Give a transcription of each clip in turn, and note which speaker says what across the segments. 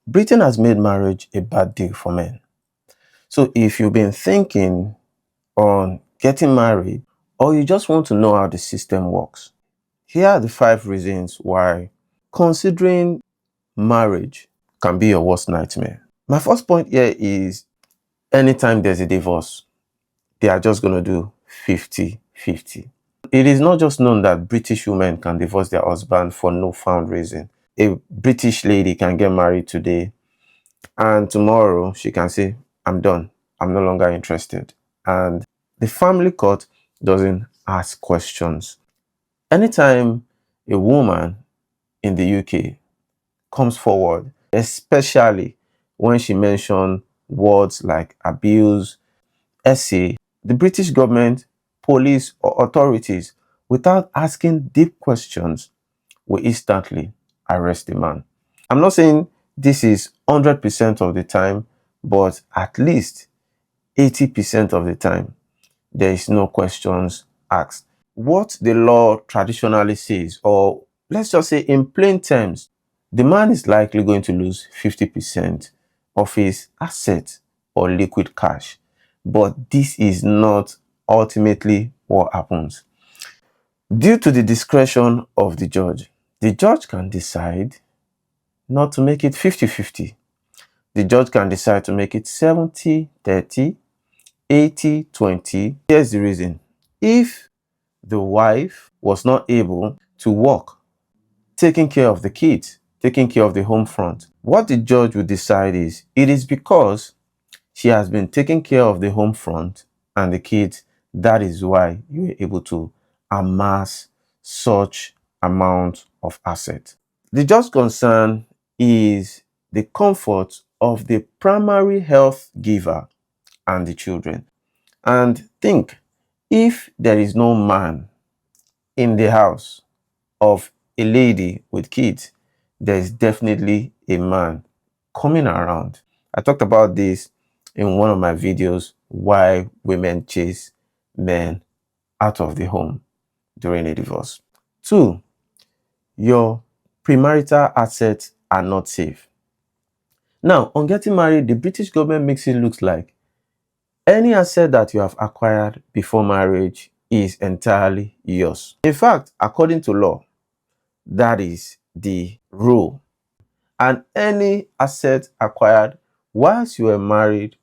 Speaker 1: Britain has made marriage a bad deal for men. So if you've been thinking on getting married, or you just want to know how the system works, here are the 5 reasons why considering marriage can be your worst nightmare. My first point here is anytime there's a divorce, they are just going to do 50-50. It is not just known that British women can divorce their husband for no found reason. A British lady can get married today and tomorrow she can say, I'm done. I'm no longer interested. And the family court doesn't ask questions. Anytime a woman in the UK comes forward, especially when she mentions words like abuse, essay, the British government, police, or authorities, without asking deep questions, will instantly arrest the man. I'm not saying this is 100% of the time, but at least 80% of the time, there is no questions asked. What the law traditionally says, or let's just say in plain terms, the man is likely going to lose 50% of his asset or liquid cash. But this is not ultimately what happens. Due to the discretion of the judge can decide not to make it 50-50. The judge can decide to make it 70-30, 80-20. Here's the reason. If the wife was not able to work, taking care of the kids, taking care of the home front, what the judge will decide is, it is because she has been taking care of the home front and the kids, that is why you were able to amass such amount of asset. The just concern is the comfort of the primary health giver and the children. And think, if there is no man in the house of a lady with kids, there is definitely a man coming around. I talked about this in one of my videos, why women chase men out of the home during a divorce. 2, your premarital assets are not safe. Now, on getting married, the British government makes it look like any asset that you have acquired before marriage is entirely yours. In fact, according to law, that is the rule. And any asset acquired whilst you are married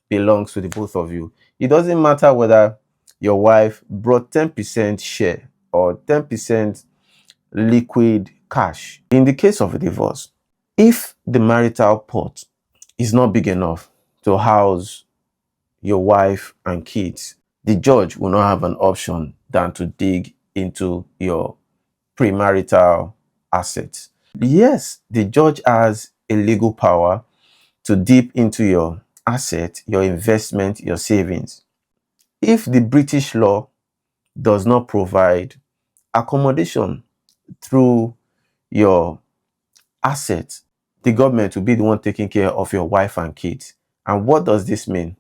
Speaker 1: belongs to the both of you. It doesn't matter whether your wife brought 10% share or 10% liquid cash. In the case of a divorce, if the marital pot is not big enough to house your wife and kids, the judge will not have an option than to dig into your premarital assets. Yes, the judge has a legal power to dip into your asset, your investment, your savings. If the British law does not provide accommodation through your assets, the government will be the one taking care of your wife and kids. And what does this mean?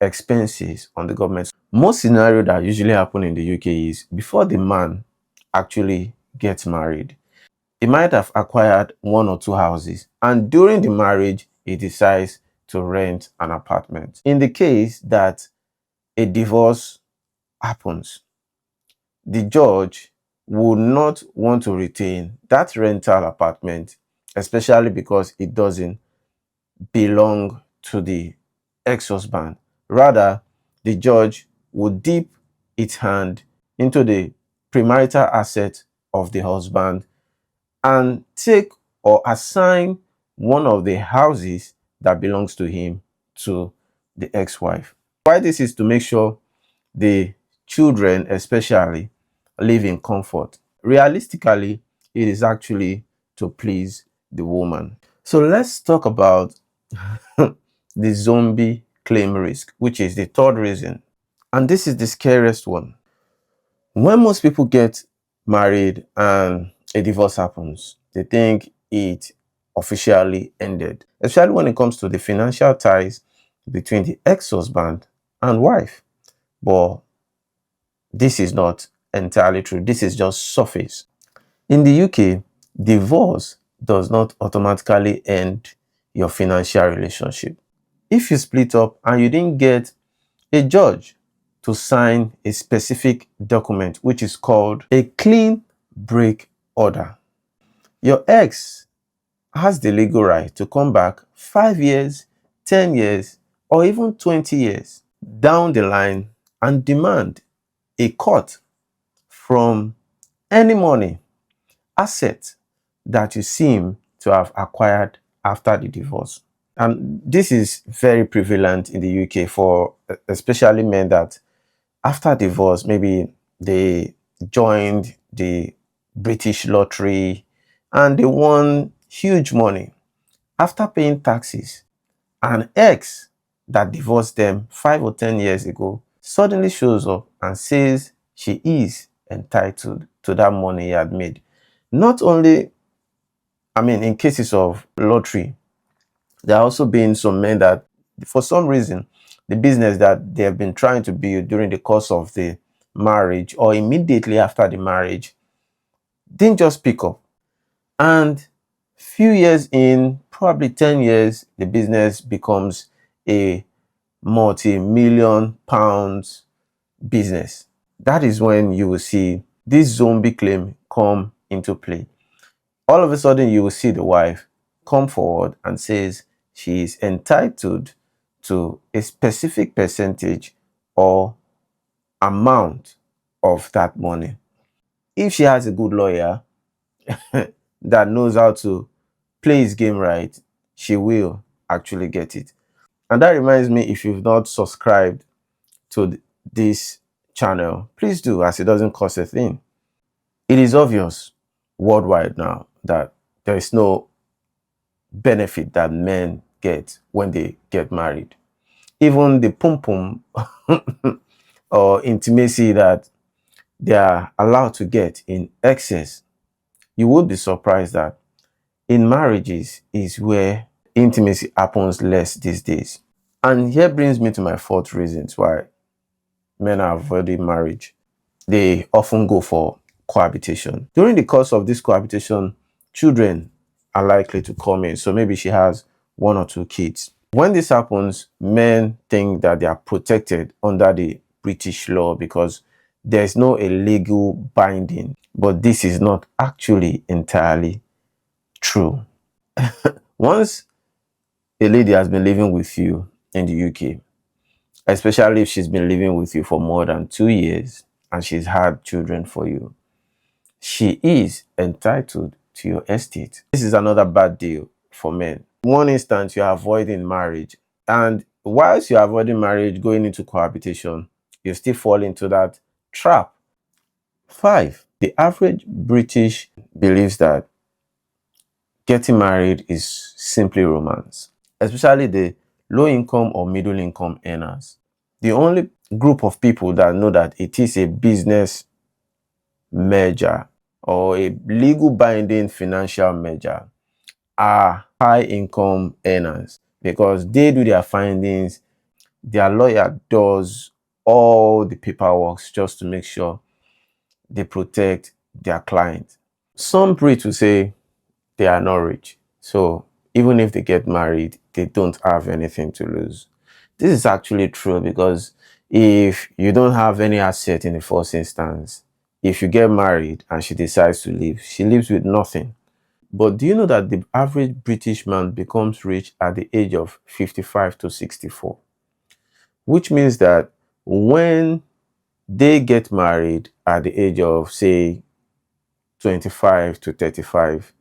Speaker 1: Expenses on the government. Most scenario that usually happen in the UK is before the man actually gets married, he might have acquired 1 or 2 houses, and during the marriage he decides to rent an apartment. In the case that a divorce happens, the judge would not want to retain that rental apartment, especially because it doesn't belong to the ex-husband. Rather, the judge would dip its hand into the premarital asset of the husband and take or assign one of the houses that belongs to him to the ex-wife. Why this is to make sure the children especially live in comfort. Realistically, it is actually to please the woman. So let's talk about the zombie claim risk, which is the 3rd reason. And this is the scariest one. When most people get married and a divorce happens, they think it officially ended, especially when it comes to the financial ties between the ex-husband and wife. But this is not entirely true. This is just surface. In the UK, divorce does not automatically end your financial relationship. If you split up and you didn't get a judge to sign a specific document, which is called a clean break order, your ex has the legal right to come back 5 years, 10 years, or even 20 years down the line and demand a cut from any money, asset that you seem to have acquired after the divorce. And this is very prevalent in the UK for especially men that after divorce, maybe they joined the British lottery and they won huge money. After paying taxes, an ex that divorced them 5 or 10 years ago suddenly shows up and says she is entitled to that money he had made. Not only, in cases of lottery, there are also been some men that, for some reason, the business that they have been trying to build during the course of the marriage or immediately after the marriage didn't just pick up. And few years in, probably 10 years, the business becomes a multi-million pounds business. That is when you will see this zombie claim come into play. All of a sudden, you will see the wife come forward and says she is entitled to a specific percentage or amount of that money. If she has a good lawyer that knows how to play his game right, she will actually get it. And that reminds me, if you've not subscribed to this channel, please do, as it doesn't cost a thing. It is obvious worldwide now that there is no benefit that men get when they get married. Even the pum pum or intimacy that they are allowed to get in excess, you would be surprised that in marriages is where intimacy happens less these days. And here brings me to my fourth reasons why men are avoiding marriage. They often go for cohabitation. During the course of this cohabitation, children are likely to come in. So maybe she has 1 or 2 kids. When this happens, men think that they are protected under the British law because there's no illegal binding. But this is not actually entirely true. Once a lady has been living with you in the UK, especially if she's been living with you for more than 2 years and she's had children for you, she is entitled to your estate. This is another bad deal for men. One instance, you're avoiding marriage, and whilst you're avoiding marriage, going into cohabitation, you still fall into that trap. 5, the average British believes that getting married is simply romance, especially the low income or middle income earners. The only group of people that know that it is a business merger or a legal binding financial merger are high income earners, because they do their findings, their lawyer does all the paperwork just to make sure they protect their client. Some pray to say they are not rich, so even if they get married, they don't have anything to lose. This is actually true, because if you don't have any asset in the first instance, if you get married and she decides to leave, she leaves with nothing. But do you know that the average British man becomes rich at the age of 55 to 64? Which means that when they get married at the age of, say, 25 to 35,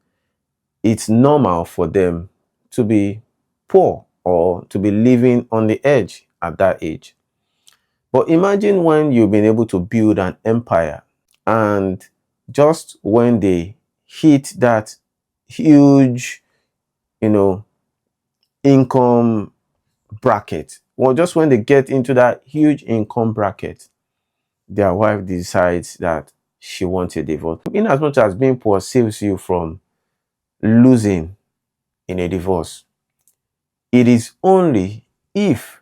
Speaker 1: it's normal for them to be poor or to be living on the edge at that age. But imagine when you've been able to build an empire, and just when they hit that huge, income bracket, well, just when they get into that huge income bracket, their wife decides that she wants a divorce. In as much as being poor saves you from losing in a divorce, it is only if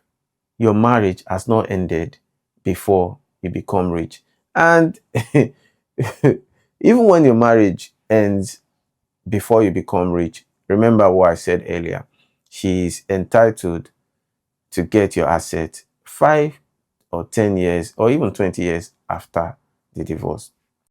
Speaker 1: your marriage has not ended before you become rich. And even when your marriage ends before you become rich, remember what I said earlier. she is entitled to get your asset 5 or 10 years or even 20 years after the divorce.